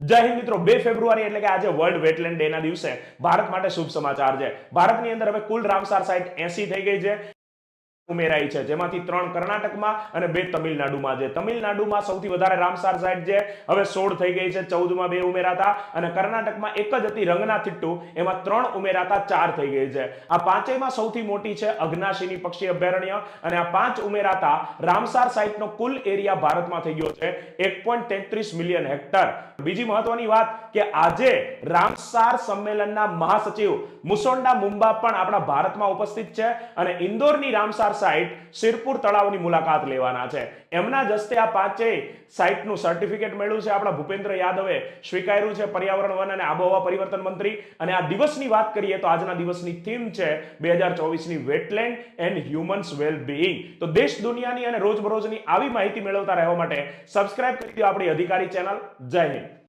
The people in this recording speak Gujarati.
જય હિન્દ મિત્રો, 2 ફેબ્રુઆરી એટલે કે આજે વર્લ્ડ વેટલેન્ડ ડે ના દિવસે ભારત માટે શુભ સમાચાર છે. ભારતની અંદર હવે કુલ રામસાર સાઇટ 80 થઈ ગઈ છે, ઉમેરાઈ છે, જેમાંથી 3 કર્ણાટકમાં અને 2 તમિલનાડુમાં છે. તમિલનાડુમાં સૌથી વધારે રામસાર સાઇટ છે, હવે 16 થઈ ગઈ છે. 14માં 2 ઉમેરાતા અને કર્ણાટકમાં એક જ હતી રંગનાથિટ્ટુ, એમાં 3 ઉમેરાતા 4 થઈ ગઈ છે. આ પાંચેયમાં સૌથી મોટી છે અઘનાશિની પક્ષી અભયારણ્ય અને આ 5 ઉમેરાતા રામસાર સાઇટનો કુલ એરિયા ભારતમાં થઈ ગયો છે 1.33 મિલિયન હેક્ટર. બીજી મહત્વની વાત કે આજે રામસાર સંમેલનના મહાસચિવ મુસોન્ડા મુંબા પણ આપણા ભારતમાં ઉપસ્થિત છે અને ઇન્દોરની રામસાર સાઇટ સિરપુર તળાવની મુલાકાત લેવાના છે. એમના જ હસ્તે આ પાંચેય સાઇટનું સર્ટિફિકેટ મળ્યું છે. આપણા ભૂપેન્દ્ર યાદવે સ્વીકાર્યું છે, પર્યાવરણ વન અને આબોહવા પરિવર્તન મંત્રી. અને આ દિવસની વાત કરીએ તો આજના દિવસની થીમ છે 2024ની wetland and humans well being. તો દેશ દુનિયાની અને રોજબરોજની આવી માહિતી મેળવતા રહેવા માટે સબસ્ક્રાઇબ કરી દો આપણી અધિકારી ચેનલ. જય હિન્દ.